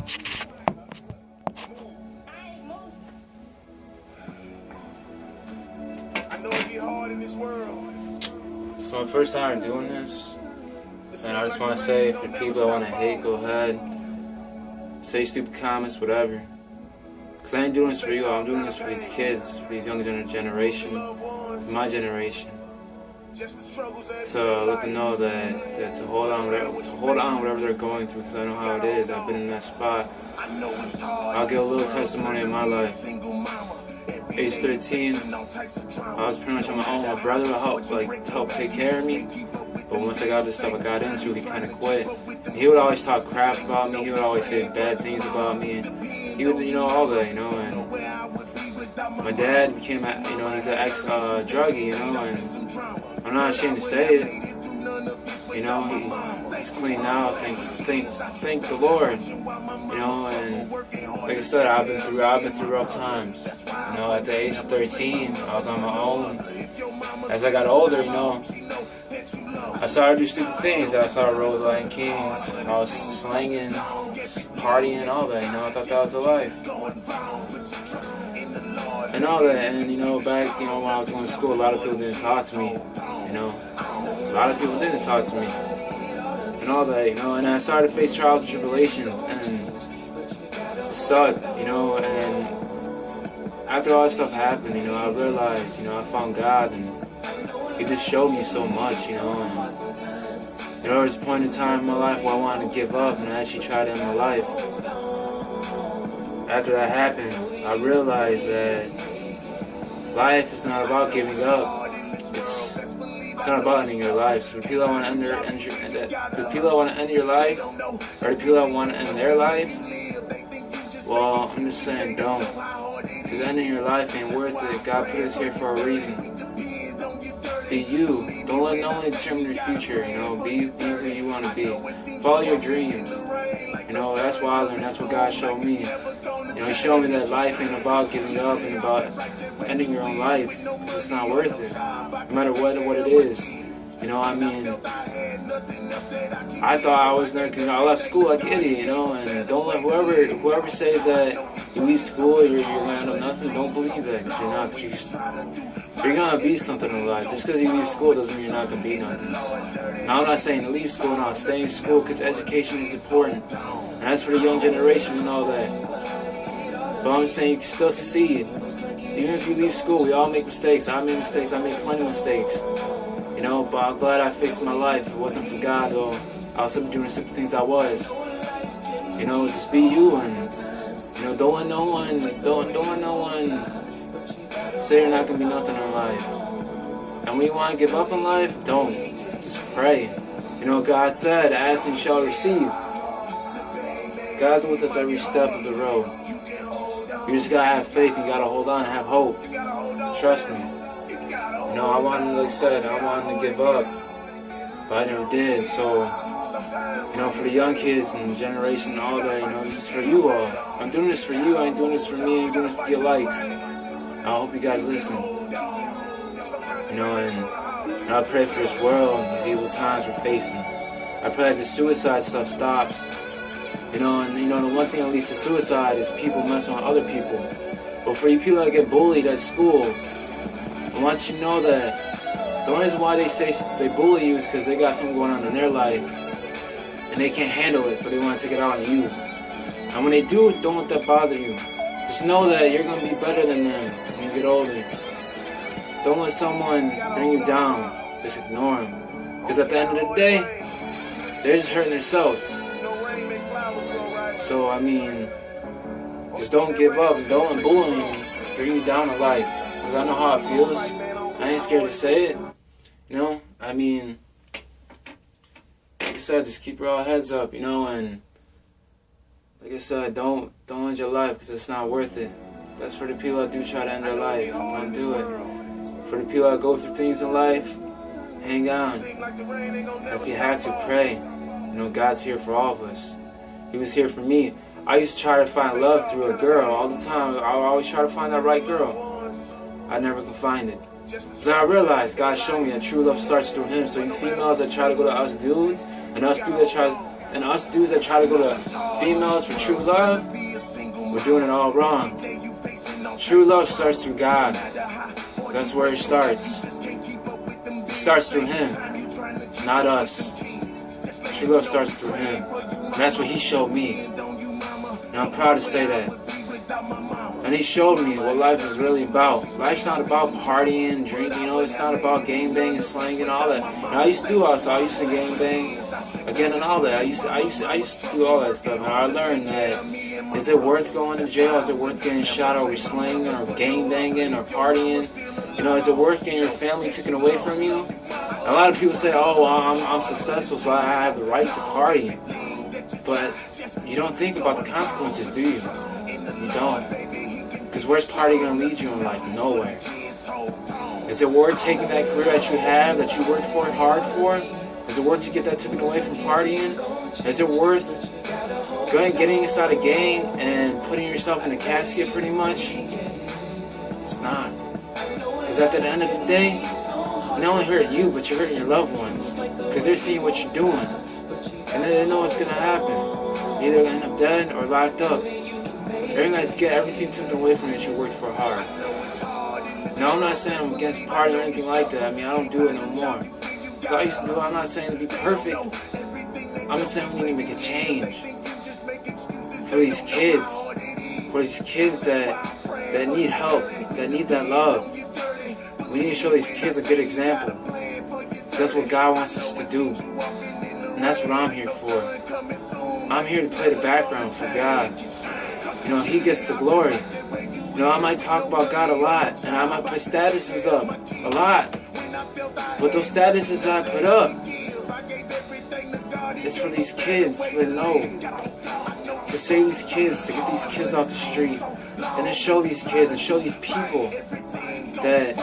It's my first time doing this, and I just want to say, for the people that want to hate, go ahead. Say stupid comments, whatever. Because I ain't doing this for you, I'm doing this for these kids, for these younger generation, for my generation. To let them know that to hold on whatever they're going through, because I know how it is. I've been in that spot. I'll give a little testimony in my life. Age 13, I was pretty much on my own. My brother helped take care of me, but once I got this stuff I got into, he kind of quit. And he would always talk crap about me. He would always say bad things about me. He would, all that, And my dad became, he's an ex-druggie, and I'm not ashamed to say it. He's clean now. Thank the Lord. And like I said, I've been through rough times. At the age of 13, I was on my own. As I got older, I started to do stupid things. I started rolling with Lion Kings. I was slanging, partying, all that. I thought that was the life. And all that. And back, when I was going to school, a lot of people didn't talk to me. A lot of people didn't talk to me. And all that, and I started to face trials and tribulations, and it sucked, and after all this stuff happened, I realized, I found God, and He just showed me so much, and there was a point in time in my life where I wanted to give up, and I actually tried to end my life. After that happened, I realized that life is not about giving up. It's not about ending your life. So the people that want to end your life, or the people that want to end their life, well, I'm just saying, don't. Because ending your life ain't worth it. God put us here for a reason. Be you. Don't let no one determine your future. Be who you want to be. Follow your dreams. That's what I learned. That's what God showed me. He showed me that life ain't about giving up and about ending your own life. Because it's not worth it. No matter what it is. I thought I was never, I left school like an idiot, and don't let whoever says that you leave school, you're going to end up nothing, don't believe that, because you're going to be something in life. Just because you leave school doesn't mean you're not going to be nothing. Now, I'm not saying to leave school, no, stay in school, because education is important, and that's for the young generation and all that. But I'm just saying you can still succeed. Even if you leave school, we all make mistakes. I made mistakes, I made plenty of mistakes. But I'm glad I fixed my life. If it wasn't for God, though, I was still doing the stupid things I was. Just be you, and don't let no one say you're not gonna be nothing in life. And when you want to give up in life, don't. Just pray. God said, "Ask and you shall receive." God's with us every step of the road. You just gotta have faith. You gotta hold on and have hope. Trust me. I wanted to give up, but I never did. So, for the young kids and the generation and all that, this is for you all. I'm doing this for you. I ain't doing this for me. I ain't doing this to get likes. I hope you guys listen. And I pray for this world and these evil times we're facing. I pray that the suicide stuff stops. The one thing that leads to suicide is people messing with other people. But for you people that get bullied at school, I want you to know that the only reason why they say they bully you is because they got something going on in their life and they can't handle it, so they want to take it out on you. And when they do, don't let that bother you. Just know that you're going to be better than them when you get older. Don't let someone bring you down. Just ignore them. Because at the end of the day, they're just hurting themselves. So, just don't give up and don't let bullying bring you down in life. Because I know how it feels. I ain't scared to say it. Like I said, just keep your all heads up, and like I said, don't end your life because it's not worth it. That's for the people that do try to end their life. Don't do it. For the people that go through things in life, hang on. If you have to, pray. God's here for all of us. He was here for me. I used to try to find love through a girl all the time. I always try to find that right girl. I never could find it. Then I realized God showed me that true love starts through Him. So you females that try to go to us dudes, and us dudes that try to And us dudes that try to go to females for true love, we're doing it all wrong. True love starts through God. That's where it starts. It starts through Him, not us. True love starts through Him. And that's what He showed me. And I'm proud to say that. And He showed me what life is really about. Life's not about partying, drinking, it's not about gang bang and slang and all that. And I used to do also. I used to gang bang again and all that. I used to do all that stuff. And I learned that, is it worth going to jail? Is it worth getting shot over slanging or gang banging or partying? Is it worth getting your family taken away from you? A lot of people say, oh, well, I'm successful, so I have the right to party. But you don't think about the consequences, do you? You don't. Because where's party going to lead you in life? Nowhere. Is it worth taking that career that you have, that you worked for hard for? Is it worth to get that taken away from partying? Is it worth getting inside a gang and putting yourself in a casket pretty much? It's not. Because at the end of the day, not only hurt you, but you're hurting your loved ones. Because they're seeing what you're doing. And then they know what's going to happen. You're either going to end up dead or locked up. You're going to get everything taken away from you that you worked for hard. Now, I'm not saying I'm against party or anything like that. I mean, I don't do it no more. Because I used to do it. I'm not saying to be perfect. I'm just saying we need to make a change. For these kids. For these kids that need help. That need that love. We need to show these kids a good example. That's what God wants us to do. And that's what I'm here for. I'm here to play the background for God. He gets the glory. I might talk about God a lot, and I might put statuses up a lot. But those statuses I put up, it's for these kids, for them to know. To save these kids, to get these kids off the street. And to show these kids and show these people that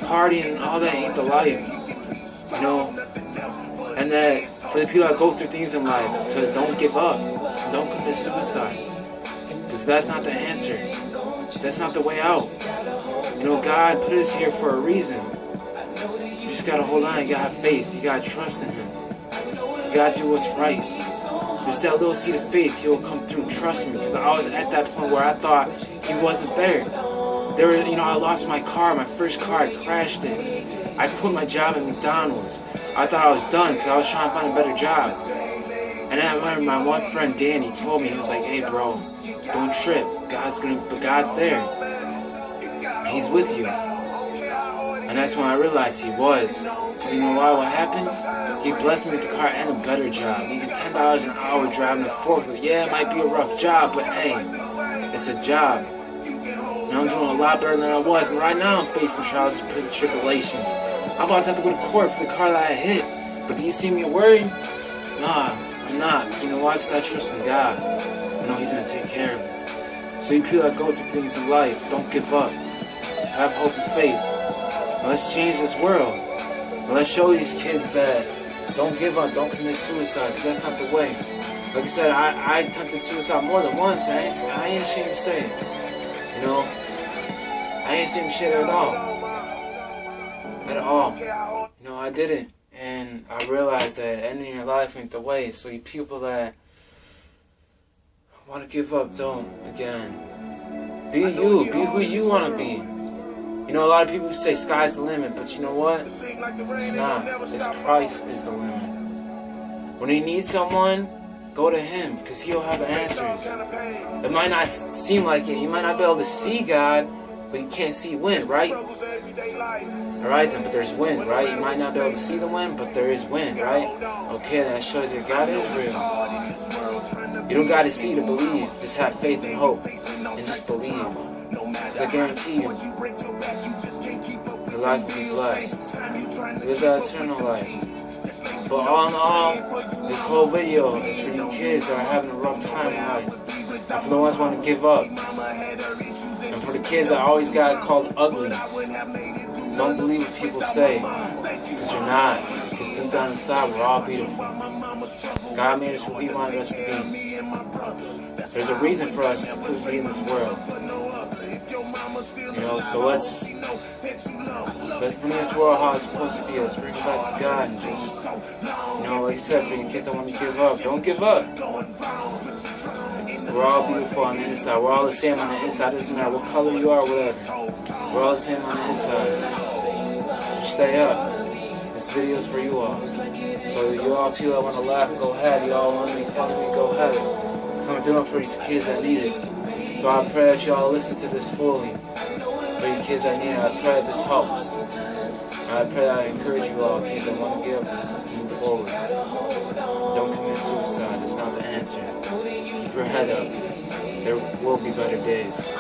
partying and all that ain't the life. And that for the people that go through things in life, to don't give up, don't commit suicide. Because that's not the answer. That's not the way out. God put us here for a reason. You just gotta hold on, you gotta have faith, you gotta trust in Him. You gotta do what's right. Just that little seed of faith, He will come through, trust me. Because I was at that point where I thought He wasn't there. I lost my car, my first car, I crashed it. I quit my job at McDonald's. I thought I was done because I was trying to find a better job. And then I remember my one friend Danny told me, he was like, hey bro, don't trip. But God's there. He's with you. And that's when I realized He was. Because you know why? What happened? He blessed me with the car and a better job. Even $10 an hour driving a forklift. Yeah, it might be a rough job, but hey, it's a job. And I'm doing a lot better than I was. And right now I'm facing trials and tribulations. I'm about to have to go to court for the car that I hit. But do you see me worried? Nah, I'm not. Because you know why? Because I trust in God. I know He's going to take care of it. So you people that go through things in life, don't give up. Have hope and faith. And let's change this world. And let's show these kids that don't give up, don't commit suicide, because that's not the way. Like I said, I attempted suicide more than once, and I ain't ashamed to say it. I ain't ashamed to shit at all. At all. I did it. And I realized that ending your life ain't the way. So you people that want to give up, don't. Again. Be you. Be who you want to be. A lot of people say sky's the limit, but you know what? It's not. It's Christ is the limit. When you need someone, go to Him, because He'll have the answers. It might not seem like it. You might not be able to see God, but you can't see wind, right? Alright then, but there's wind, right? You might not be able to see the wind, but there is wind, right? Okay, that shows that God is real. You don't got to see to believe. Just have faith and hope. And just believe. Because I guarantee you, your life will be blessed. Live that eternal life. But all in all, this whole video is for you kids that are having a rough time in life. And for the ones who want to give up. And for the kids that always got called ugly. Don't believe what people say. Because you're not. Because deep down inside, we're all beautiful. God made us who He wanted us to be. There's a reason for us to be in this world. So let's bring this world how it's supposed to be. Let's bring it back to God and just You know, like I said, for you kids that want to give up, don't give up. We're all beautiful on the inside. We're all the same on the inside. It doesn't matter what color you are, whatever. We're all the same on the inside. So stay up. This video's for you all. So you all people that want to laugh, go ahead. You all want to make fun of me, go ahead. Because I'm doing it for these kids that need it. So I pray that you all listen to this fully. For you kids that need it, I pray that this helps. And I pray that I encourage you all kids that want to give up to move forward. Don't commit suicide. It's not the answer. Keep your head up. There will be better days.